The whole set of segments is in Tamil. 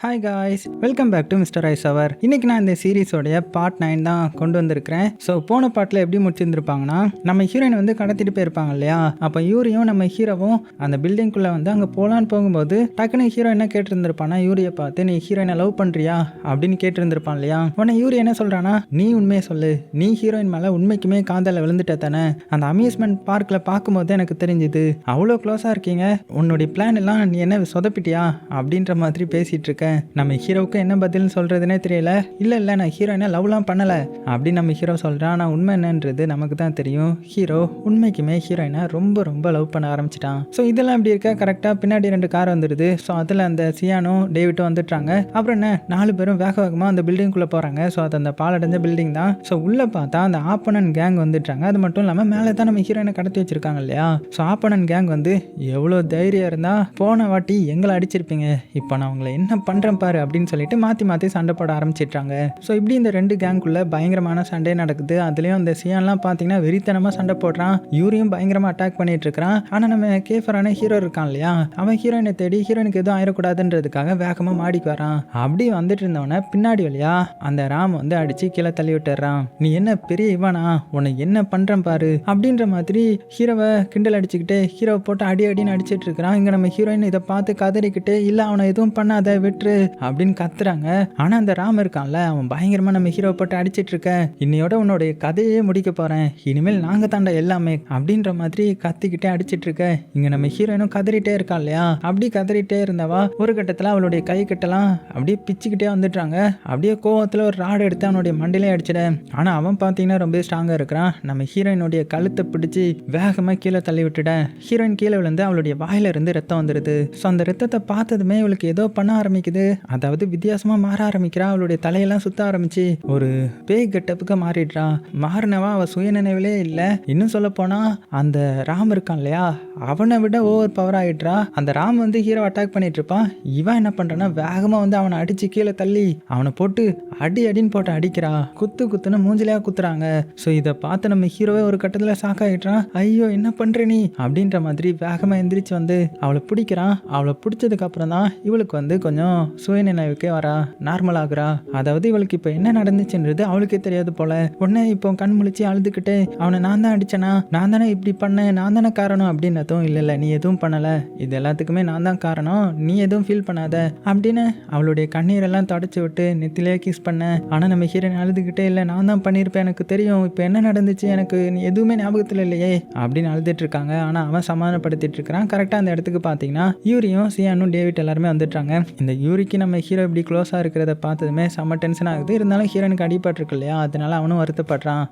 Hi guys, welcome back to Mr ice hour. இன்னைக்கு நான் இந்த சீரீஸோடைய பார்ட் 9 தான் கொண்டு வந்திருக்கிறேன். ஸோ போன பார்ட்டில் எப்படி முடிச்சிருந்துருப்பாங்கன்னா, நம்ம ஹீரோயின் வந்து கடத்திட்டு போயிருப்பாங்க இல்லையா. அப்போ யூரியும் நம்ம ஹீரோவும் அந்த பில்டிங்குள்ளே வந்து அங்கே போகலான்னு போகும்போது டக்குன்னு ஹீரோ என்ன கேட்டிருந்திருப்பானா, யூரியை பார்த்து நீ ஹீரோயினை லவ் பண்ணுறியா அப்படின்னு கேட்டிருந்திருப்பான் இல்லையா. உடனே யூரி என்ன சொல்கிறானா, நீ உண்மையை சொல்லு, நீ ஹீரோயின் மேலே உண்மைக்குமே காதலில் விழுந்துட்ட தானே. அந்த அம்யூஸ்மெண்ட் பார்க்கில் பார்க்கும்போது எனக்கு தெரிஞ்சுது அவ்வளோ க்ளோஸாக இருக்கீங்க, உன்னுடைய பிளான் எல்லாம் நீ என்ன சொதப்பிட்டியா அப்படின்ற மாதிரி பேசிகிட்டு இருக்க. நம்ம ஹீரோவுக்கு என்ன பதில் சொல்றதுனே தெரியல. இல்ல நான் ஹீரோயினை லவ்லாம் பண்ணல அப்படின்னு நம்ம ஹீரோ சொல்றான். நான் உண்மை என்னன்றது நமக்கு தான் தெரியும். ஹீரோ உண்மைக்குமே ஹீரோயினை ரொம்ப ரொம்ப லவ் பண்ண ஆரம்பிச்சிட்டான். ஸோ இதெல்லாம் இப்படி இருக்க கரெக்டாக பின்னாடி 2 கார் வந்துடுது. ஸோ அதில் அந்த சியானும் டேவிட்டும் வந்துட்டாங்க. அப்புறம் என்ன 4 பேரும் வேக வேகமாக அந்த பில்டிங்குள்ளே போகிறாங்க. ஸோ அது அந்த பாலடைஞ்ச பில்டிங் தான். ஸோ உள்ளே பார்த்தா அந்த ஆப்பனன் கேங் வந்துட்டாங்க. அது மட்டும் இல்லாமல் மேலே தான் நம்ம ஹீரோயினை கடத்தி வச்சிருக்காங்க இல்லையா. ஸோ ஆப்பனன் கேங் வந்து எவ்வளோ தைரியம் இருந்தால் போன வாட்டி எங்களை அடிச்சிருப்பீங்க, இப்போ நான் உங்களை என்ன பண்ணுறேன் பாரு அப்படின்னு சொல்லிட்டு மாற்றி சண்டை போட ஆரம்பிச்சிட்டாங்க. ஸோ இப்படி இந்த 2 கேங்குள்ள பயங்கரமான சண்டை நடக்குது. அதுலேயும் அந்த சியான்லாம் பார்த்தீங்கன்னா வெறித்தனமாக சண்டை போடுறான். யூரியும் பயங்கரமாக அட்டாக் பண்ணிட்டு இருக்கிறான். ஆனால் நம்ம கேஃபரான ஹீரோ இருக்கான் இல்லையா, அவன் ஹீரோயினை தேடி ஹீரோயினுக்கு எதுவும் ஆயிடக்கூடாதுன்றதுக்காக வேகமாக மாடிக்கு வரான். அப்படி வந்துட்டு இருந்தவன பின்னாடி வழியா அந்த ராம் வந்து அடிச்சு கீழே தள்ளி விட்டுறான். நீ என்ன பெரிய இவனா, உன்னை என்ன பண்றேன் பாரு அப்படின்ற மாதிரி ஹீரோவை கிண்டல் அடிச்சுக்கிட்டு ஹீரோவை போட்டு அடின்னு அடிச்சிட்டு இருக்கிறான். இங்க நம்ம ஹீரோயின் இதை பார்த்து கதறிக்கிட்டு இல்ல அவனை எதுவும் பண்ணாத விட்டுரு அப்படின்னு கத்துறாங்க. ஆனா அந்த ராம் இருக்கான்ல, அவன் பயங்கரமா நம்ம ஹீரோ போட்டு அடிச்சிட்டு இருக்க, இன்னையோட உன்னுடைய கதையே முடிக்க போறேன், இனிமேல் நாங்க தாண்டா எல்லாமே அப்படின்ற மாதிரி கத்திக்கிட்டே அடிச்சிட்டு இருக்க. இங்க நம்ம ஹீரோயினும் கதறிட்டே இருக்கா இல்லையா. அப்படி கதறிட்டே இருந்தவா ஒரு கட்டத்துல அவளுடைய கை கிட்டலாம் அப்படியே பிச்சுக்கிட்டே வந்துட்டாங்க. அப்படியே கோவத்துல ஒரு ராடு எடுத்து அவனுடைய மண்டிலே அடிச்சிட. ஆனா அவன் பாத்தீங்கன்னா ரொம்ப ஸ்ட்ராங்கா இருக்கிறான். நம்ம ஹீரோயினுடைய கழுத்தை பிடிச்சி வேகமா கீழே தள்ளி விட்டுட. ஹீரோயின் கீழே விழுந்து அவளுடைய வாயில இருந்து ரத்தம் வந்துடுது. ஸோ அந்த ரத்தத்தை பார்த்ததுமே இவளுக்கு ஏதோ பண்ண ஆரம்பிக்குது. அதாவது வித்தியாசமா மாற ஆரம்பிக்கிறா. அவளுடைய தலையெல்லாம் சுத்த ஆரம்பிச்சு ஒரு பேய் கெட்டப்புக்கு மாறிடுறா. மாறினவா அவ சுயநினைவிலே இல்லை. இன்னும் சொல்ல போனா அந்த ராம் இருக்கான் இல்லையா, அவனை விட ஓவர் பவர் ஆயிடுறா. அந்த ராம் வந்து ஹீரோ அட்டாக் பண்ணிட்டு இருப்பான். இவன் என்ன பண்றான்னா வேகமா வந்து அவனை அடிச்சு கீழே தள்ளி அவனை போட்டு அடின்னு போட்டு அடிக்கிறா. குத்துன்னு மூஞ்சிலையா குத்துறாங்க. ஸோ இதை பார்த்து நம்ம ஹீரோவே ஒரு கட்டத்தில் சாக்காயிட்டான். ஐயோ என்ன பண்ற நீ அப்படின்ற மாதிரி வேகமா எந்திரிச்சு வந்து அவளை பிடிக்கிறான். அவளை பிடிச்சதுக்கு அப்புறம் தான் இவளுக்கு வந்து கொஞ்சம் சுயநினைவுக்கே வரா, நார்மல் ஆகுறா. அதாவது இவளுக்கு இப்போ என்ன நடந்துச்சுன்றது அவளுக்கே தெரியாது போல. உடனே இப்போ கண் முழிச்சு அழுதுகிட்டே அவனை நான் தான் அடிச்சேனா, நான் தானே இப்படி பண்ணேன், நான் தானே காரணம் அப்படின்னதும் இல்லை நீ எதுவும் பண்ணல, இது எல்லாத்துக்குமே நான் தான் காரணம், நீ எதுவும் ஃபீல் பண்ணாத அப்படின்னு அவளுடைய கண்ணீரெல்லாம் தொடச்சி விட்டு நெத்திலே கிஸ் பண்ண. ஆனால் நம்ம ஹீரோயின் அழுதுகிட்டே இல்லை நான் தான் பண்ணியிருப்பேன், எனக்கு தெரியும் இப்போ என்ன நடந்துச்சு, எனக்கு நீ எதுவுமே ஞாபகத்தில் இல்லையே அப்படின்னு அழுதுட்டு இருக்காங்க. ஆனால் அவன் சமாதானப்படுத்திட்டு இருக்கிறான். கரெக்டாக அந்த இடத்துக்கு பார்த்தீங்கன்னா யூரியும் சியானும் டேவிட் எல்லாருமே வந்துட்டாங்க. இந்த யூரிக்கு நம்ம ஹீரோ இப்படி க்ளோஸாக இருக்கிறத பார்த்ததுமே செம்ம டென்ஷன் ஆகுது. இருந்தாலும் ஹீரோனுக்கு அடிபட்டிருக்கு இல்லையா, அதனால அவனும் வருத்தப்படுறான்.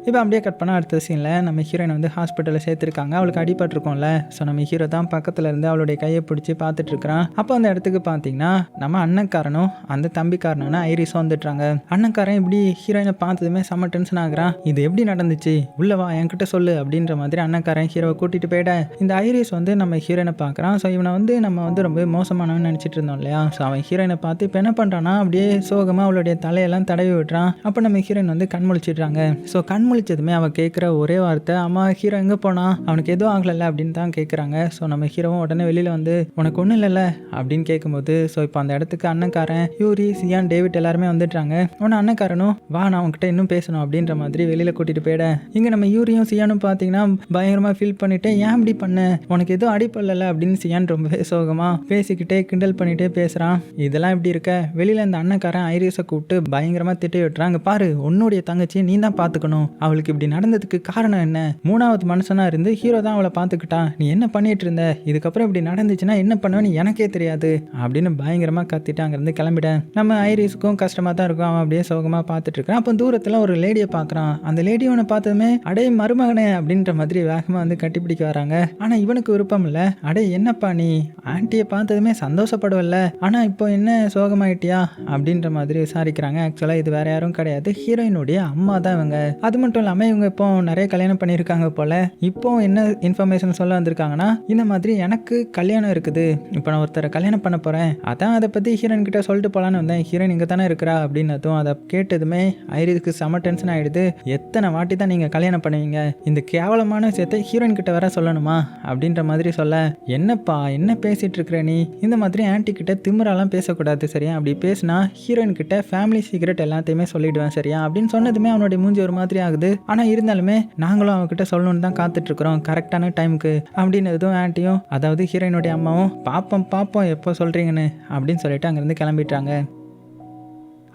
இப்போ அப்படியே கட் பண்ணால் அடுத்த சீனில் நம்ம ஹீரோயின் வந்து ஹாஸ்பிட்டலில் சேர்த்துருக்காங்க. அவளுக்கு அடிபட்டிருக்கோம்ல. ஸோ நம்ம ஹீரோ தான் பக்கத்தில் இருந்து அவளுடைய கையை பிடிச்சி பார்த்துட்ருக்குறான். அப்போ அந்த இடத்துக்கு பார்த்தீங்கன்னா நம்ம அண்ணன்காரனும் அந்த தம்பிக்காரனும் ஐரிஸும் வந்துட்டுறாங்க. அண்ணன்காரன் இப்படி ஹீரோயினை பார்த்ததுமே செம்ம டென்ஷன் ஆகுறான். இது எப்படி நடந்துச்சு, உள்ளவா என்கிட்ட சொல்லு அப்படின்ற மாதிரி அண்ணன்காரன் ஹீரோவை கூட்டிகிட்டு போயிட இந்த ஐரிஸ் வந்து நம்ம ஹீரோயினை பார்க்குறான். ஸோ இவனை வந்து நம்ம வந்து ரொம்ப மோசமானவன்னு நினச்சிட்டு இருந்தோம் இல்லையா. ஸோ அவன் ஹீரோயினை பார்த்து இப்போ என்ன பண்ணுறான்னா அப்படியே சோகமாக அவளுடைய தலையெல்லாம் தடவி விட்டுறான். அப்போ நம்ம ஹீரோயின் வந்து கண் முழிச்சிடுறாங்க. ஸோ கண் முழிச்சதுமே அவன் கேட்குற ஒரே வார்த்தை, அம்மா ஹீரோ எங்கே போனா, அவனுக்கு எதுவும் ஆகலைல்ல அப்படின்னு தான் கேட்குறாங்க. ஸோ நம்ம ஹீரோவும் உடனே வெளியில் வந்து உனக்கு ஒன்றும் இல்லைல்ல அப்படின்னு கேட்கும்போது ஸோ இப்போ அந்த இடத்துக்கு அண்ணன்காரன் யூரி சியான் டேவிட் எல்லாருமே வந்துட்டாங்க. உடனே அண்ணன்காரனும் வா நான் அவன்கிட்ட இன்னும் பேசணும் அப்படின்ற மாதிரி வெளியில் கூட்டிகிட்டு போயிட. இங்கே நம்ம யூரியும் சியானும் பார்த்தீங்கன்னா பயங்கரமாக ஃபீல் பண்ணிட்டு ஏன் இப்படி பண்ண, உனக்கு எதுவும் அடிப்படல அப்படின்னு சியான் ரொம்ப சோகமாக பேசிக்கிட்டே கிண்டல் பண்ணிகிட்டே பேசுகிறான். இதெல்லாம் இப்படி இருக்க வெளியில் இந்த அண்ணன்காரன் ஐரிஸை கூப்பிட்டு பயங்கரமாக திட்டி விட்டுறாங்க. பாரு உன்னுடைய தங்கச்சியை நீ தான் பார்த்துக்கணும், அவளுக்கு இப்படி நடந்ததுக்கு காரணம் என்ன, 3வது மனுஷனா இருந்து ஹீரோ தான் அவளை பார்த்துக்கிட்டான், நீ என்ன பண்ணிட்டு இருந்த, இதுக்கப்புறம் இப்படி நடந்துச்சுன்னா என்ன பண்ணுவேன்னு எனக்கே தெரியாது அப்படின்னு பயங்கரமா கத்திட்டு அங்கிருந்து கிளம்பிட. நம்ம ஐரிஸுக்கும் கஷ்டமா தான் இருக்கும். அவன் அப்படியே சோகமா பார்த்துட்டு இருக்கான். அப்போ தூரத்துல ஒரு லேடியை பார்க்கறான். அந்த லேடி அவனை பார்த்ததுமே அடே மருமகனே அப்படின்ற மாதிரி வேகமா வந்து கட்டிப்பிடிக்க வராங்க. ஆனா இவனுக்கு விருப்பம் இல்ல. அடே என்னப்பா நீ ஆன்ட்டியை பார்த்ததுமே சந்தோஷப்படுவல்ல, ஆனா இப்போ என்ன சோகமாயிட்டியா அப்படின்ற மாதிரி விசாரிக்கிறாங்க. ஆக்சுவலா இது வேற யாரும் கிடையாது, ஹீரோயினுடைய அம்மா தான் இவங்க. அது மட்டும் மட்டும் இல்லாமல் இவங்க இப்போ நிறைய கல்யாணம் பண்ணியிருக்காங்க போல். இப்போ என்ன இன்ஃபர்மேஷன் சொல்ல வந்திருக்காங்கன்னா, இந்த மாதிரி எனக்கு கல்யாணம் இருக்குது, இப்போ நான் ஒருத்தரை கல்யாணம் பண்ண போகிறேன், அதான் அதை பற்றி ஹீரோயின் கிட்ட சொல்லிட்டு போகலான்னு வந்தேன், ஹீரோயின் இங்கே தானே இருக்கிறா அப்படின்னதும் அதை கேட்டதுமே ஐரிஸ்க்கு செம டென்ஷன் ஆகிடுது. எத்தனை வாட்டி தான் நீங்கள் கல்யாணம் பண்ணுவீங்க, இந்த கேவலமான விஷயத்தை ஹீரோயின் கிட்ட வர சொல்லணுமா அப்படின்ற மாதிரி சொல்ல, என்னப்பா என்ன பேசிகிட்டு இருக்கிற நீ, இந்த மாதிரி ஆன்ட்டி கிட்ட திமிராலாம் பேசக்கூடாது சரியா, அப்படி பேசினா ஹீரோயின் கிட்ட ஃபேமிலி சீக்ரெட் எல்லாத்தையுமே சொல்லிடுவேன் சரியா அப்படின்னு சொன்னதுமே அவனுடைய மூஞ்சி ஒரு மாதிரி ஆகுது. ஆனால் இருந்தாலுமே நாங்களும் அவங்ககிட்ட சொல்லணும்னு தான் காத்துட்ருக்குறோம் கரெக்டான டைமுக்கு அப்படின்னதும் ஆன்ட்டியும், அதாவது ஹீரோயினுடைய அம்மாவும், பாப்போம் பாப்போம் எப்போ சொல்கிறீங்கன்னு அப்படின்னு சொல்லிட்டு அங்கேருந்து கிளம்பிட்டாங்க.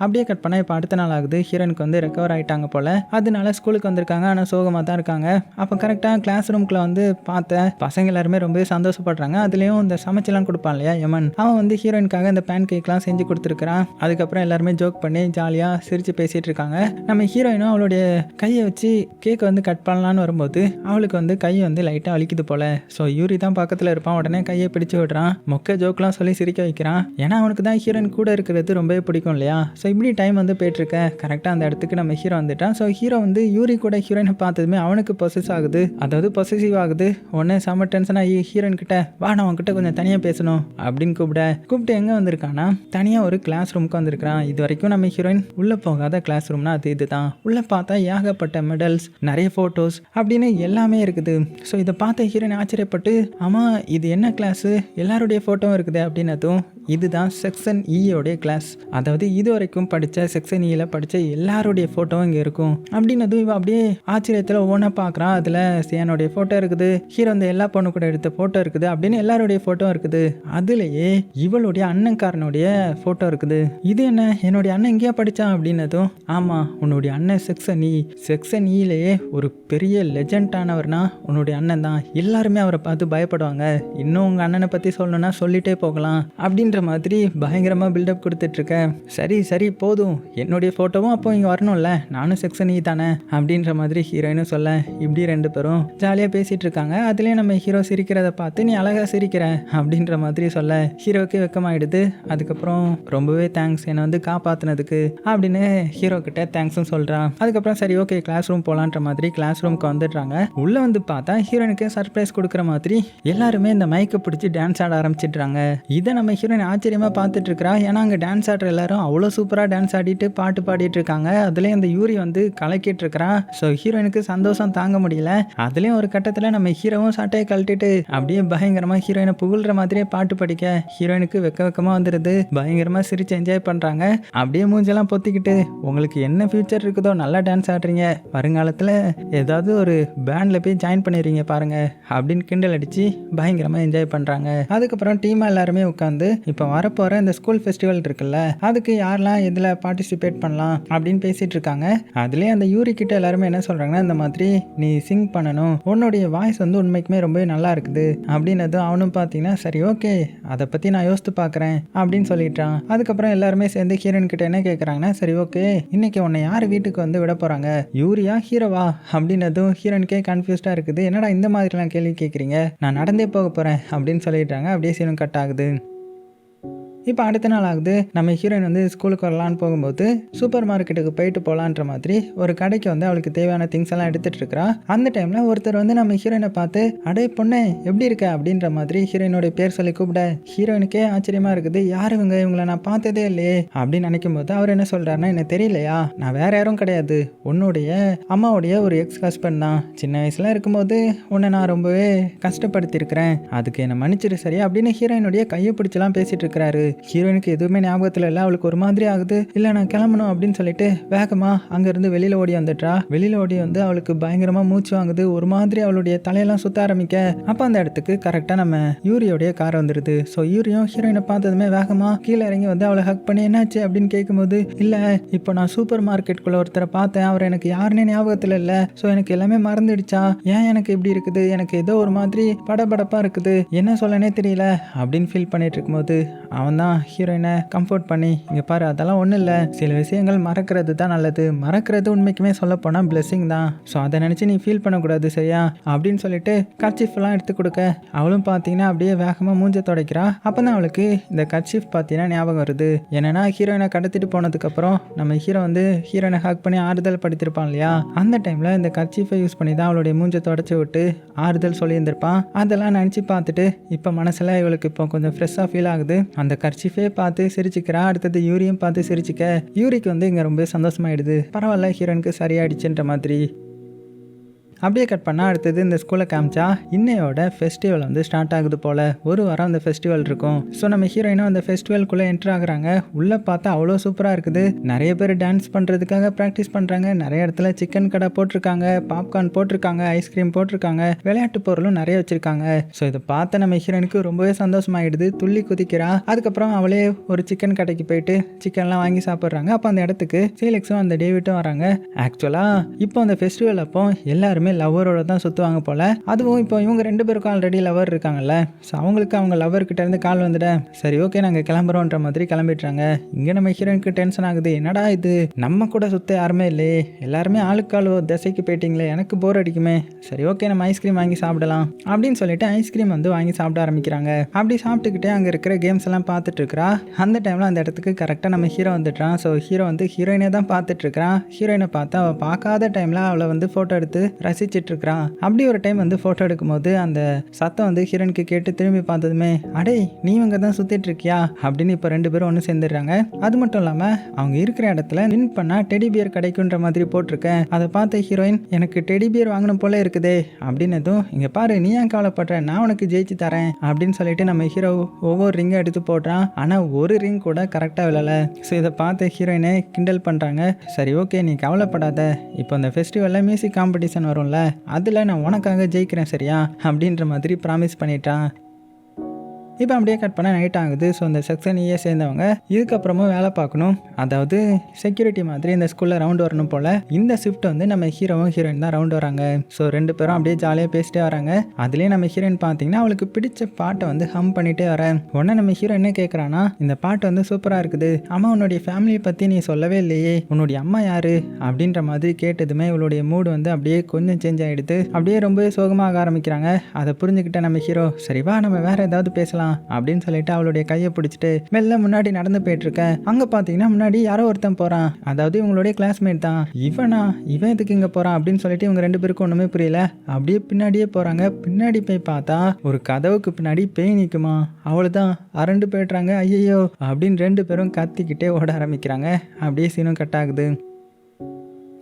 அப்படியே கட் பண்ணால் இப்போ அடுத்த நாள் ஆகுது. ஹீரோனுக்கு வந்து ரெக்கவர் ஆகிட்டாங்க போல், அதனால ஸ்கூலுக்கு வந்திருக்காங்க. ஆனால் சோகமாக தான் இருக்காங்க. அப்போ கரெக்டாக கிளாஸ் ரூம்குள்ளே வந்து பார்த்தேன் பசங்க எல்லாருமே ரொம்பவே சந்தோஷப்படுறாங்க. அதுலேயும் இந்த சமைச்செல்லாம் கொடுப்பான் இல்லையா யமன், அவன் வந்து ஹீரோயினுக்காக இந்த பேன் கேக்லாம் செஞ்சு கொடுத்துருக்குறான். அதுக்கப்புறம் எல்லாருமே ஜோக் பண்ணி ஜாலியாக சிரித்து பேசிகிட்டு இருக்காங்க. நம்ம ஹீரோயினும் அவளுடைய கையை வச்சு கேக்கை வந்து கட் பண்ணலான்னு வரும்போது அவளுக்கு வந்து கை வந்து லைட்டாக வலிக்குது போல். ஸோ யூரி தான் பக்கத்தில் இருப்பான். உடனே கையை பிடிச்சி விடுறான். மொக்க ஜோக்லாம் சொல்லி சிரிக்க வைக்கிறான். ஏன்னா அவனுக்கு தான் ஹீரோயின் கூட இருக்கிறது ரொம்பவே பிடிக்கும் இல்லையா. ஸோ இப்படி டைம் வந்து போயிட்டுருக்க கரெக்டாக அந்த இடத்துக்கு நம்ம ஹீரோ வந்துட்டான். ஸோ ஹீரோ வந்து யூரி கூட ஹீரோயினை பார்த்ததுமே அவனுக்கு பொசஸ் ஆகுது, அதாவது பொசசிவ் ஆகுது. உடனே செம்ம டென்ஷன் ஆகி ஹீரோயின் கிட்ட, வா நான் உன்கிட்ட கொஞ்சம் தனியாக பேசணும் அப்படின்னு கூப்பிட்டு எங்கே வந்திருக்கான்னா தனியாக ஒரு கிளாஸ் ரூமுக்கு வந்திருக்கான். இது வரைக்கும் நம்ம ஹீரோயின் உள்ளே போகாத கிளாஸ் ரூம்னா அது இதுதான். உள்ளே பார்த்தா ஏகப்பட்ட மெடல்ஸ், நிறைய ஃபோட்டோஸ் அப்படின்னு எல்லாமே இருக்குது. ஸோ இதை பார்த்த ஹீரோயின் ஆச்சரியப்பட்டு, ஆமாம் இது என்ன கிளாஸு, எல்லாருடைய ஃபோட்டோவும் இருக்குது அப்படின்னதும், இதுதான் செக்ஷன் ஈயோடைய கிளாஸ், அதாவது இது வரைக்கும் படித்த செக்ஷன் ஈல படித்த எல்லாருடைய ஃபோட்டோவும் இங்கே இருக்கும் அப்படின்னதும் இவன் அப்படியே ஆச்சரியத்தில் ஒவ்வொன்றா பார்க்குறான். அதில் சியானுடைய ஃபோட்டோ இருக்குது, ஹீரோ வந்து எல்லா பொண்ணு கூட எடுத்த ஃபோட்டோ இருக்குது அப்படின்னு எல்லாருடைய ஃபோட்டோ இருக்குது. அதுலேயே இவளுடைய அண்ணன்காரனுடைய ஃபோட்டோ இருக்குது. இது என்ன, என்னுடைய அண்ணன் எங்கேயா படித்தான் அப்படின்னதும், ஆமாம் உன்னுடைய அண்ணன் செக்ஷன் ஈலேயே ஒரு பெரிய லெஜண்டானவர்னா உன்னுடைய அண்ணன் தான், எல்லாருமே அவரை பார்த்து பயப்படுவாங்க, இன்னும் உங்கள் அண்ணனை பற்றி சொல்லணும்னா சொல்லிட்டே போகலாம் அப்படின்ற மாதிரி பயங்கரமாக பில்டப் கொடுத்துட்ருக்க. சரி போதும், என்னுடைய ஃபோட்டோவும் அப்போ இங்கே வரணும்ல, நானும் செக்ஷன் ஈ தானே அப்படின்ற மாதிரி ஹீரோயினும் சொல்ல, இப்படி ரெண்டு பேரும் ஜாலியாக பேசிகிட்டு இருக்காங்க. அதுலேயே நம்ம ஹீரோ சிரிக்கிறத பார்த்து, நீ அழகாக சிரிக்கிற அப்படின்ற மாதிரி சொல்ல ஹீரோவுக்கு வெக்கமாயிடுது. அதுக்கப்புறம் ரொம்பவே தேங்க்ஸ் என்னை வந்து காப்பாற்றினதுக்கு அப்படின்னு ஹீரோ கிட்ட தேங்க்ஸும் சொல்கிறான். அதுக்கப்புறம் சரி ஓகே கிளாஸ் ரூம் போகலான்ற மாதிரி கிளாஸ் ரூமுக்கு வந்துடுறாங்க. உள்ளே வந்து பார்த்தா ஹீரோனுக்கு சர்ப்ரைஸ் கொடுக்குற மாதிரி எல்லாருமே இந்த மைக்கை பிடிச்சி டான்ஸ் ஆட ஆரம்பிச்சிடுறாங்க. இதை நம்ம ஹீரோயின் ஆச்சரியமாக பார்த்துட்டு இருக்கிறா. ஏன்னா அங்கே டான்ஸ் ஆடுற எல்லாரும் அவ்வளோ சூப்பராக டான்ஸ் ஆடிட்டு பாட்டு பாடிட்டு இருக்காங்க. அதுலேயும் இந்த யூரி வந்து கலக்கிட்டு இருக்கிறான். ஸோ ஹீரோயினுக்கு சந்தோஷம் தாங்க முடியல. அதுலேயும் ஒரு கட்டத்தில் நம்ம ஹீரோவும் சட்டையை கழட்டிட்டு அப்படியே பயங்கரமாக ஹீரோயினை புகழ்ற மாதிரியே பாட்டு படிக்க ஹீரோயினுக்கு வெக்கமாக வந்துடுது. பயங்கரமாக சிரிச்சு என்ஜாய் பண்ணுறாங்க. அப்படியே மூஞ்செல்லாம் பொத்திக்கிட்டு, உங்களுக்கு என்ன ஃபியூச்சர் இருக்குதோ, நல்லா டான்ஸ் ஆடுறீங்க, வருங்காலத்தில் ஏதாவது ஒரு பேண்டில் போய் ஜாயின் பண்ணிடுறீங்க பாருங்க அப்படின்னு கிண்டல் அடித்து பயங்கரமாக என்ஜாய் பண்ணுறாங்க. அதுக்கப்புறம் டீமாக எல்லாருமே உட்காந்து இப்போ வரப்போகிற இந்த ஸ்கூல் ஃபெஸ்டிவல் இருக்குல்ல, அதுக்கு யாரெல்லாம் இதில் பார்ட்டிசிபேட் பண்ணலாம் அப்படின்னு பேசிகிட்டு இருக்காங்க. அதுலேயே அந்த யூரி கிட்ட எல்லாருமே என்ன சொல்கிறாங்கன்னா, இந்த மாதிரி நீ சிங் பண்ணணும், உன்னுடைய வாய்ஸ் வந்து உண்மைக்குமே ரொம்பவே நல்லா இருக்குது அப்படின்னதும் அவனும் பார்த்தீங்கன்னா சரி ஓகே அதை பற்றி நான் யோசித்து பார்க்குறேன் அப்படின்னு சொல்லிட்டான். அதுக்கப்புறம் எல்லாருமே சேர்ந்து ஹீரோயின் கிட்ட என்ன கேட்குறாங்கன்னா, சரி ஓகே இன்னைக்கு உன்னை யார் வீட்டுக்கு வந்து விட போகிறாங்க, யூரியா ஹீரோவா அப்படின்னதும் ஹீரோனுக்கே கன்ஃபியூஸ்டாக இருக்குது. என்னடா இந்த மாதிரிலாம் கேள்வி கேட்குறீங்க, நான் நடந்தே போக போகிறேன் அப்படின்னு சொல்லிட்டாங்க. அப்படியே சீனும் கட் ஆகுது. இப்போ அடுத்த நாள் ஆகுது. நம்ம ஹீரோயின் வந்து ஸ்கூலுக்கு வரலான்னு போகும்போது சூப்பர் மார்க்கெட்டுக்கு போயிட்டு போகலான்ற மாதிரி ஒரு கடைக்கு வந்து அவளுக்கு தேவையான திங்ஸ் எல்லாம் எடுத்துகிட்டு இருக்கிறா. அந்த டைமில் ஒருத்தர் வந்து நம்ம ஹீரோயினை பார்த்து, அடே பொண்ணே எப்படி இருக்க அப்படின்ற மாதிரி ஹீரோயினோட பேர் சொல்லி கூப்பிட ஹீரோயினுக்கே ஆச்சரியமாக இருக்குது. யார் இவங்களை நான் பார்த்ததே இல்லையே அப்படின்னு நினைக்கும் போது அவர் என்ன சொல்கிறாருன்னா, என்ன தெரியலையா, நான் வேற யாரும் கிடையாது, உன்னுடைய அம்மாவுடைய ஒரு எக்ஸ் ஹஸ்பண்ட் தான். சின்ன வயசுல இருக்கும்போது உன்னை நான் ரொம்பவே கஷ்டப்படுத்தியிருக்கிறேன், அதுக்கு என்னை மன்னிச்சிரு சரியா அப்படின்னு ஹீரோயினுடைய கையை பிடிச்சலாம் பேசிட்டு இருக்கிறாரு. ஹீரோயினுக்கு எதுவுமே ஞாபகத்தில் இல்லை. அவளுக்கு ஒரு மாதிரி ஆகுது. இல்லை நான் கிளம்பணும் அப்படின்னு சொல்லிட்டு வேகமாக அங்கேருந்து வெளியில் ஓடி வந்துட்டா. வெளியில் ஓடி வந்து அவளுக்கு பயங்கரமாக மூச்சு வாங்குது. ஒரு மாதிரி அவளுடைய தலையெல்லாம் சுத்த ஆரம்பிக்க அப்போ அந்த இடத்துக்கு கரெக்டாக நம்ம யூரியோடைய கார் வந்துடுது. ஸோ யூரியும் ஹீரோயினை பார்த்ததுமே வேகமாக கீழே இறங்கி வந்து அவளை ஹக் பண்ணி என்னாச்சு அப்படின்னு கேட்கும்போது, இல்லை இப்போ நான் சூப்பர் மார்க்கெட்டுக்குள்ளே ஒருத்தரை பார்த்தேன், அவர் எனக்கு யாருன்னே ஞாபகத்தில் இல்லை, ஸோ எனக்கு எல்லாமே மறந்துடுச்சா, ஏன் எனக்கு இப்படி இருக்குது, எனக்கு ஏதோ ஒரு மாதிரி படபடப்பாக இருக்குது, என்ன சொல்லனே தெரியல அப்படின்னு ஃபீல் பண்ணிட்டு இருக்கும்போது அவன் தான் தான் ஹீரோயினை கம்ஃபர்ட் பண்ணி, இங்கே பாரு அதெல்லாம் ஒன்றும் இல்லை, சில விஷயங்கள் மறக்கிறது தான் நல்லது, மறக்கிறது உண்மைக்குமே சொல்ல போனால் பிளெஸிங் தான், ஸோ அதை நினச்சி நீ ஃபீல் பண்ணக்கூடாது சரியா அப்படின்னு சொல்லிட்டு கர்ச்சீஃப்லாம் எடுத்து கொடுக்க அவளும் பார்த்தீங்கன்னா அப்படியே வேகமாக மூஞ்ச துடைக்கிறா. அப்போ தான் அவளுக்கு இந்த கர்ச்சீஃப் பார்த்தீங்கன்னா ஞாபகம் வருது. என்னன்னா ஹீரோயினை கடத்திட்டு போனதுக்கப்புறம் நம்ம ஹீரோ வந்து ஹீரோயினை ஹக் பண்ணி ஆறுதல் படுத்திருப்பான் இல்லையா, அந்த டைமில் இந்த கர்ச்சீஃபை யூஸ் பண்ணி தான் அவளுடைய மூஞ்ச தொடச்சி விட்டு ஆறுதல் சொல்லியிருந்திருப்பான். அதெல்லாம் நினச்சி பார்த்துட்டு இப்போ மனசில் இவளுக்கு இப்போ கொஞ்சம் ஃப்ரெஷ்ஷாக ஃபீல் ஆகுது. அந்த கர்ச்சீஃபே பார்த்து சிரிச்சுக்கிறா. அடுத்தது யூரியும் பார்த்து சிரிச்சுக்க யூரிக்கு வந்து இங்கே ரொம்ப சந்தோஷமாயிடுது. பரவாயில்ல ஹீரோயினுக்கு சரியாயிடுச்சுன்ற மாதிரி. அப்படியே கட் பண்ணால் அடுத்தது இந்த ஸ்கூலை காமிச்சா இன்னையோட ஃபெஸ்டிவல் வந்து ஸ்டார்ட் ஆகுது போல். ஒரு வாரம் அந்த ஃபெஸ்டிவல் இருக்கும். ஸோ நம்ம ஹீரோயினும் அந்த ஃபெஸ்டிவல்குள்ளே என்ட்ரு ஆகுறாங்க. உள்ளே பார்த்தா அவ்வளோ சூப்பராக இருக்குது. நிறைய பேர் டான்ஸ் பண்ணுறதுக்காக ப்ராக்டிஸ் பண்ணுறாங்க. நிறைய இடத்துல சிக்கன் கடை போட்டிருக்காங்க, பாப்கார்ன் போட்டிருக்காங்க, ஐஸ்கிரீம் போட்டிருக்காங்க, விளையாட்டு பொருளும் நிறைய வச்சுருக்காங்க. ஸோ இதை பார்த்த நம்ம ஹீரோயினுக்கு ரொம்பவே சந்தோஷமாயிடுது. துள்ளி குதிக்கிறா. அதுக்கப்புறம் அவளே ஒரு சிக்கன் கடைக்கு போயிட்டு சிக்கன்லாம் வாங்கி சாப்பிட்றாங்க. அப்போ அந்த இடத்துக்கு ஃபீலிக்ஸும் அந்த டேவிட்டும் வராங்க. ஆக்சுவலாக இப்போ அந்த ஃபெஸ்டிவல் அப்போ எல்லாருமே லவ்வரோட தான் சுற்றுவாங்க போல். அதுவும் இப்போ இவங்க 2 பேருக்கும் ஆல்ரெடி லவர் இருக்காங்கல்ல, ஸோ அவங்களுக்கு அவங்க லவர்கிட்ட இருந்து கால் வந்துட சரி ஓகே நாங்கள் கிளம்புறோன்ற மாதிரி கிளம்பிடுறாங்க. இங்கே நம்ம ஹீரோயினுக்கு டென்ஷன் ஆகுது. என்னடா இது, நம்ம கூட சுற்ற யாருமே இல்லையே, எல்லாருமே ஆளுக்கால் திசைக்கு போயிட்டீங்களே, எனக்கு போர் அடிக்குமே, சரி ஓகே நம்ம ஐஸ்கிரீம் வாங்கி சாப்பிடலாம் அப்படின்னு சொல்லிட்டு ஐஸ்கிரீம் வந்து வாங்கி சாப்பிட ஆரம்பிக்கிறாங்க. அப்படி சாப்பிட்டுக்கிட்டே அங்கே இருக்கிற கேம்ஸ் எல்லாம் பார்த்துட்டு இருக்கிறா. அந்த டைமில் அந்த இடத்துக்கு கரெக்டாக நம்ம ஹீரோ வந்துட்டான். ஸோ ஹீரோ வந்து ஹீரோயினை தான் பார்த்துட்டு இருக்கிறான். ஹீரோயினை பார்த்தா அவள் பார்க்காத டைமில் அவளை வந்து ஃபோட்டோ எடுத்து ரசிச்சிட்டு இருக்கிறான். அப்படி ஒரு டைம் வந்து ஃபோட்டோ எடுக்கும்போது அந்த சத்தம் வந்து ஹீரோனுக்கு கேட்டு திரும்பி பார்த்ததுமே அடே நீ இவங்க தான் சுற்றிட்டு இருக்கியா அப்படின்னு இப்போ 2 பேரும் ஒன்று சேர்ந்துடுறாங்க. அது மட்டும் இல்லாமல் அவங்க இருக்கிற இடத்துல வின் பண்ணால் டெடி பியர் கிடைக்குன்ற மாதிரி போட்டிருக்கேன். அதை பார்த்த ஹீரோயின் எனக்கு டெடி பியர் வாங்கணும் போல இருக்குதே அப்படின்னதும் இங்கே பாரு நீ ஏன் கவலைப்படுற, நான் உனக்கு ஜெயிச்சு தரேன் அப்படின்னு சொல்லிட்டு நம்ம ஹீரோ ஒவ்வொரு ரிங்கை எடுத்து போடுறான். ஆனால் ஒரு ரிங் கூட கரெக்டாக விழல. ஸோ இதை பார்த்த ஹீரோயினை கிண்டல் பண்ணுறாங்க. சரி ஓகே நீ கவலைப்படாத, இப்போ இந்த ஃபெஸ்டிவலில் மியூசிக் காம்படிஷன் வரும்ல, அதில் நான் உனக்காக ஜெயிக்கிறேன் சரியா அப்படின்ற மாதிரி ப்ராமிஸ் பண்ணிட்டான். இப்போ அப்படியே கட் பண்ண நைட் ஆகுது. ஸோ இந்த செக்ஷனையே சேர்ந்தவங்க இதுக்கப்புறமும் வேலை பார்க்கணும். அதாவது செக்யூரிட்டி மாதிரி இந்த ஸ்கூலில் ரவுண்ட் வரணும் போல். இந்த ஷிஃப்ட் வந்து நம்ம ஹீரோவும் ஹீரோயின் தான் ரவுண்ட் வராங்க. ஸோ 2 பேரும் அப்படியே ஜாலியாக பேசிட்டே வராங்க. அதுலேயே நம்ம ஹீரோயின் பார்த்தீங்கன்னா அவளுக்கு பிடிச்ச பாட்டை வந்து ஹம் பண்ணிகிட்டே வரேன். உடனே நம்ம ஹீரோ என்ன கேட்குறான்னா இந்த பாட்டு வந்து சூப்பராக இருக்குது, ஆமாம் உன்னுடைய ஃபேமிலியை பற்றி நீ சொல்லவே இல்லையே, உன்னுடைய அம்மா யார் அப்படின்ற மாதிரி கேட்டதுமே இவளுடைய மூடு வந்து அப்படியே கொஞ்சம் சேஞ்ச் ஆகிடுது. அப்படியே ரொம்பவே சோகமாக ஆரம்பிக்கிறாங்க. அதை புரிஞ்சுக்கிட்ட நம்ம ஹீரோ சரி வா நம்ம வேறு ஏதாவது பேசலாம் அப்படின்னு சொல்லிட்டு அவளுடைய கையை பிடிச்சிட்டு மெல்ல முன்னாடி நடந்து போயிட்டு இருக்கேன். அங்க பாத்தீங்கன்னா முன்னாடி யாரோ ஒருத்தன் போறான். அதாவது இவங்களுடைய கிளாஸ்மேட் தான். இவன் எதுக்கு இங்க போறான் அப்படின்னு சொல்லிட்டு இவங்க 2 பேருக்கும் ஒண்ணுமே புரியல. அப்படியே பின்னாடியே போறாங்க. பின்னாடி போய் பார்த்தா ஒரு கதவுக்கு பின்னாடி பேய் நிக்குமா. அவ்வளவுதான் அரண்டு போயிடுறாங்க. ஐயோ அப்படின்னு 2 பேரும் கத்திக்கிட்டே ஓட ஆரம்பிக்கிறாங்க. அப்படியே சீனும் கட் ஆகுது.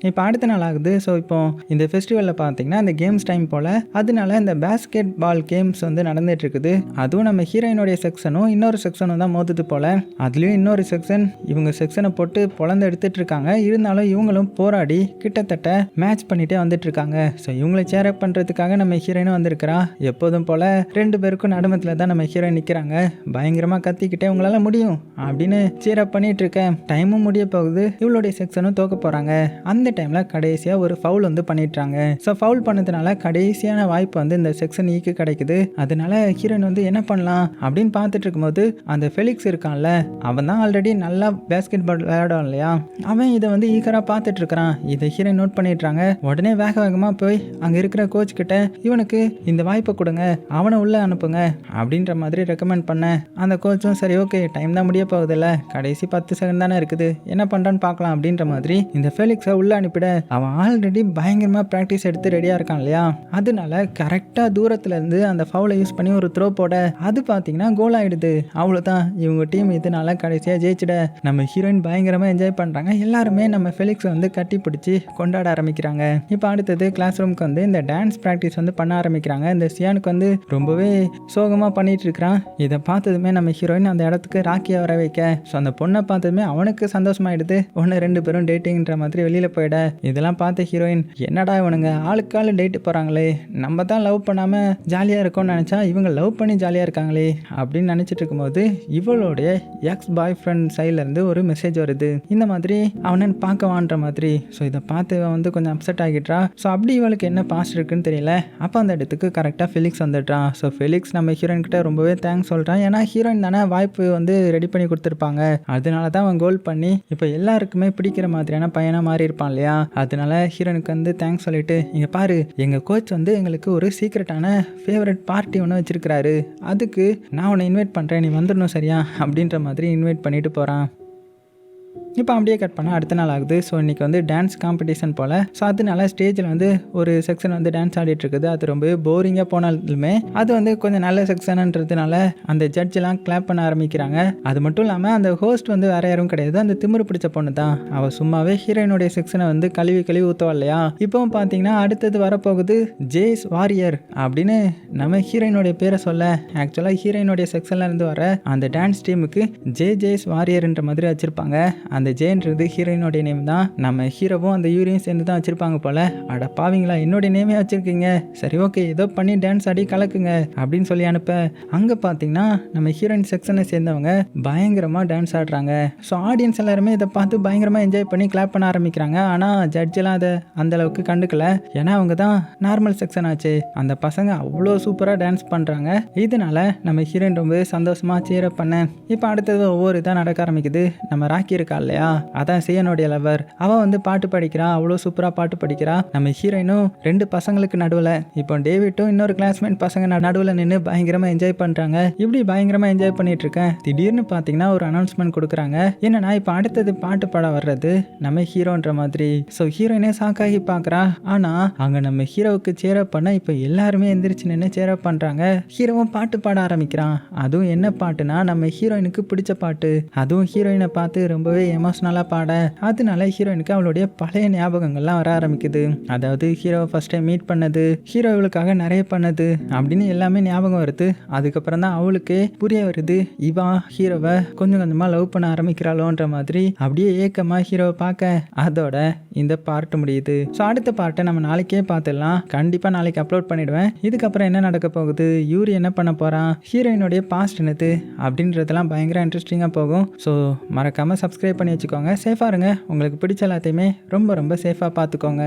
இப்போ அடுத்த நாள் ஆகுது. ஸோ இப்போ இந்த ஃபெஸ்டிவலில் பார்த்தீங்கன்னா இந்த கேம்ஸ் டைம் போல், அதனால இந்த பேஸ்கெட் பால் கேம்ஸ் வந்து நடந்துட்டு இருக்குது. அதுவும் நம்ம ஹீரோயினுடைய செக்ஷனும் இன்னொரு செக்ஷனும் தான் மோதுது போல். அதுலேயும் இன்னொரு செக்ஷன் இவங்க செக்ஷனை போட்டு பொழந்து எடுத்துட்டு இருக்காங்க. இருந்தாலும் இவங்களும் போராடி கிட்டத்தட்ட மேட்ச் பண்ணிட்டே வந்துட்டு இருக்காங்க. ஸோ இவங்களை சேர் அப் பண்ணுறதுக்காக நம்ம ஹீரோயினும் வந்திருக்கிறா. எப்போதும் போல் 2 பேருக்கும் நடுமத்தில் தான் நம்ம ஹீரோயின் நிற்கிறாங்க. பயங்கரமாக கத்திக்கிட்டே உங்களால் முடியும் அப்படின்னு சேர் அப் பண்ணிட்டு இருக்கேன். டைமும் முடிய போகுது. இவளுடைய செக்ஷனும் தோக்க போகிறாங்க. அந்த டைம்ல கடைசியா ஒரு ஃபவுல் வந்து பண்ணிட்டாங்க. ஸோ ஃபவுல் பண்ணதுனால கடைசியான வாய்ப்பு வந்து இந்த செக்ஷன் ஈக்கு கிடைக்குது. அதனால ஹீரோயின் வந்து என்ன பண்ணலாம் அப்படின்னு பார்த்துட்டு இருக்கும்போது அந்த ஃபெலிக்ஸ் இருக்கான்ல, அவன் தான் ஆல்ரெடி நல்லா பேஸ்கெட் பால் விளையாடும் இல்லையா, அவன் இதை வந்து ஈகரா பார்த்துட்டு இருக்கிறான். இதை ஹீரோயின் நோட் பண்ணிடுறாங்க. உடனே வேக வேகமா போய் அங்க இருக்கிற கோச் கிட்ட இவனுக்கு இந்த வாய்ப்பை கொடுங்க, அவனை உள்ள அனுப்புங்க அப்படின்ற மாதிரி ரெக்கமெண்ட் பண்ண அந்த கோச்சும் சரி ஓகே டைம் தான் முடிய போகுதுல்ல, கடைசி 10 செகண்ட் தானே இருக்குது, என்ன பண்றான்னு பார்க்கலாம் அப்படின்ற மாதிரி இந்த ஃபெலிக்ஸை உள்ள அனுப்பிட அவன் ஆல்ரெடி பயங்கரமா பிராக்டிஸ் எடுத்து ரெடியா இருக்கான் இல்லையா, அதனால கரெக்டா தூரத்துல இருந்து அந்த ஃபவுலை யூஸ் பண்ணி ஒரு த்ரோ போட அது பாத்தீங்கன்னா கோல் ஆயிடுது. அவ்வளவுதான், இவங்க டீம் இதனால கடைசியா ஜெயிச்சிட நம்ம ஹீரோயின் பயங்கரமா என்ஜாய் பண்றாங்க. எல்லாருமே நம்ம ஃபெலிக்ஸ் வந்து கட்டி பிடிச்சி கொண்டாட ஆரம்பிக்கிறாங்க. இப்போ அடுத்தது கிளாஸ் ரூமுக்கு வந்து இந்த டான்ஸ் பிராக்டிஸ் வந்து பண்ண ஆரம்பிக்கிறாங்க. இந்த சியானுக்கு வந்து ரொம்பவே சோகமா பண்ணிட்டு இருக்கிறான். இதை பார்த்ததுமே நம்ம ஹீரோயின் அந்த இடத்துக்கு ராக்கியா வர வைக்க, ஸோ அந்த பொண்ணை பார்த்ததுமே அவனுக்கு சந்தோஷமாயிடுது. 1-2 பேரும் டேட்டிங்ன்ற மாதிரி வெளியில போயிட போயிட. இதெல்லாம் பார்த்த ஹீரோயின் என்னடா இவனுங்க ஆளுக்கு ஆளு டேட்டு போகிறாங்களே, நம்ம தான் லவ் பண்ணாமல் ஜாலியாக இருக்கோம்னு நினச்சா இவங்க லவ் பண்ணி ஜாலியாக இருக்காங்களே அப்படின்னு நினச்சிட்டு இருக்கும்போது இவளுடைய எக்ஸ் பாய் ஃப்ரெண்ட் சைட்லேருந்து ஒரு மெசேஜ் வருது. இந்த மாதிரி அவனை பார்க்க வான்ற மாதிரி. ஸோ இதை பார்த்து வந்து கொஞ்சம் அப்செட் ஆகிட்டா. ஸோ அப்படி இவளுக்கு என்ன பாஸ்ட் இருக்குன்னு தெரியல. அப்போ அந்த இடத்துக்கு கரெக்டாக ஃபெலிக்ஸ் வந்துட்டான். ஸோ ஃபெலிக்ஸ் நம்ம ஹீரோயின் கிட்ட ரொம்பவே தேங்க்ஸ் சொல்கிறான். ஏன்னா ஹீரோயின் தானே வாய்ப்பு வந்து ரெடி பண்ணி கொடுத்துருப்பாங்க. அதனால தான் அவன் கோல் பண்ணி இப்போ எல்லாருக்குமே பிடிக்கிற மாதிரியான பையனாக மாறி இருப்பான் இல்லையா. அதனால ஹீரோயினுக்கு வந்து தேங்க்ஸ் சொல்லிட்டு, இங்கே பாரு எங்கள் கோச் வந்து எங்களுக்கு ஒரு சீக்ரெட்டான ஃபேவரட் பார்ட்டி ஒன்று வச்சிருக்கிறாரு, அதுக்கு நான் உன்னை இன்வைட் பண்ணுறேன், நீ வந்துடணும் சரியா அப்படின்ற மாதிரி இன்வைட் பண்ணிட்டு போகிறான். இப்போ அப்படியே கட் பண்ணால் அடுத்த நாள் ஆகுது. ஸோ இன்றைக்கி வந்து டான்ஸ் காம்படிஷன் போல். ஸோ அதனால ஸ்டேஜில் வந்து ஒரு செக்ஷன் வந்து டான்ஸ் ஆடிட்டுருக்குது. அது ரொம்பவே போரிங்காக போனாலுமே அது வந்து கொஞ்சம் நல்ல செக்ஷன்ன்றதுனால அந்த ஜட்ஜெலாம் கிளாப் பண்ண ஆரம்பிக்கிறாங்க. அது மட்டும் இல்லாமல் அந்த ஹோஸ்ட் வந்து வேறு யாரும் கிடையாது, அந்த திமிரு பிடிச்ச பொண்ணு தான். அவள் சும்மாவே ஹீரோயினுடைய செக்ஷனை வந்து கழுவி ஊற்றுவா இல்லையா. இப்போவும் பார்த்தீங்கன்னா அடுத்தது வரப்போகுது ஜேஸ் வாரியர் அப்படின்னு நம்ம ஹீரோயினுடைய பேரை சொல்ல. ஆக்சுவலாக ஹீரோயினுடைய செக்ஷனில் இருந்து வர அந்த டான்ஸ் டீமுக்கு ஜேஸ் வாரியர்ன்ற மாதிரி வச்சுருப்பாங்க. அந்த ஜேன்றது ஹீரோயினோடைய நேம் தான். நம்ம ஹீரோவும் அந்த யூரியும் சேர்ந்து தான் வச்சிருப்பாங்க போல. அட பாவீங்களா, என்னோட நேமே வச்சிருக்கீங்க, சரி ஓகே ஏதோ பண்ணி டான்ஸ் ஆடி கலக்குங்க அப்படின்னு சொல்லி அனுப்ப. அங்கே பார்த்தீங்கன்னா நம்ம ஹீரோயின் செக்ஷனை சேர்ந்தவங்க பயங்கரமாக டான்ஸ் ஆடுறாங்க. ஸோ ஆடியன்ஸ் எல்லாருமே இதை பார்த்து பயங்கரமாக என்ஜாய் பண்ணி கிளாப் பண்ண ஆரம்பிக்கிறாங்க. ஆனால் ஜட்ஜெல்லாம் அதை அந்த அளவுக்கு கண்டுக்கல. ஏன்னா அவங்க தான் நார்மல் செக்ஷன் ஆச்சு. அந்த பசங்க அவ்வளோ சூப்பராக டான்ஸ் பண்ணுறாங்க. இதனால நம்ம ஹீரோயின் ரொம்ப சந்தோஷமாக சேரப் பண்ண. இப்போ அடுத்தது ஒவ்வொரு இதாக நடக்க ஆரம்பிக்குது. நம்ம ராக்கி இருக்கா இல்லையா, அதான் சியனுடைய லவர். அவன் வந்து பாட்டு படிக்கிறா, அவ்வளோ சூப்பராக பாட்டு படிக்கிறா. நம்ம ஹீரோயினும் ரெண்டு பசங்களுக்கு நடுவில், இப்போ டேவிட்டும் இன்னொரு கிளாஸ்மேட் பசங்க நடுவில் நின்று பயங்கரமாக என்ஜாய் பண்ணுறாங்க. இப்படி பயங்கரமாக என்ஜாய் பண்ணிட்டு இருக்கேன். திடீர்னு பார்த்தீங்கன்னா ஒரு அனௌன்ஸ்மெண்ட் கொடுக்குறாங்க. என்னன்னா இப்போ அடுத்தது பாட்டு பாட வர்றது நம்ம ஹீரோன்ற மாதிரி. ஸோ ஹீரோயினே சாக்காகி பார்க்குறா. ஆனால் அங்கே நம்ம ஹீரோவுக்கு சேரப் பண்ண இப்போ எல்லாருமே எந்திரிச்சு நின்று சேரப் பண்ணுறாங்க. ஹீரோவும் பாட்டு பாட ஆரம்பிக்கிறான். அதுவும் என்ன பாட்டுனா நம்ம ஹீரோயினுக்கு பிடிச்ச பாட்டு. அதுவும் ஹீரோயினை பார்த்து ரொம்பவே எமோஷனலாக பாட. அதனால ஹீரோயினுக்கு அவளுடைய பழைய ஞாபகங்கள்லாம் வர ஆரம்பிக்குது. அதாவது ஹீரோவை ஃபர்ஸ்ட் டைம் மீட் பண்ணது, ஹீரோ இவளுக்காக நிறைய பண்ணது அப்படின்னு எல்லாமே ஞாபகம் வருது. அதுக்கப்புறம் தான் அவளுக்கு புரிய வருது இவா ஹீரோவை கொஞ்சம் கொஞ்சமாக லவ் பண்ண ஆரம்பிக்கிறாளோன்ற மாதிரி. அப்படியே ஏக்கமாக ஹீரோவை பார்க்க அதோட இந்த பார்ட் முடியுது. ஸோ அடுத்த பார்ட்டை நம்ம நாளைக்கே பார்த்துடலாம். கண்டிப்பாக நாளைக்கு அப்லோட் பண்ணிடுவேன். இதுக்கப்புறம் என்ன நடக்க போகுது, யூரி என்ன பண்ண போகிறான், ஹீரோயினுடைய பாஸ்ட் என்னது அப்படின்றதெல்லாம் பயங்கர இன்ட்ரெஸ்டிங்காக போகும். ஸோ மறக்காமல் சப்ஸ்கிரைப் பண்ணி வச்சுக்கோங்க. சேஃபாக இருங்க. உங்களுக்கு பிடிச்ச எல்லாத்தையுமே ரொம்ப ரொம்ப சேஃபாக பார்த்துக்கோங்க.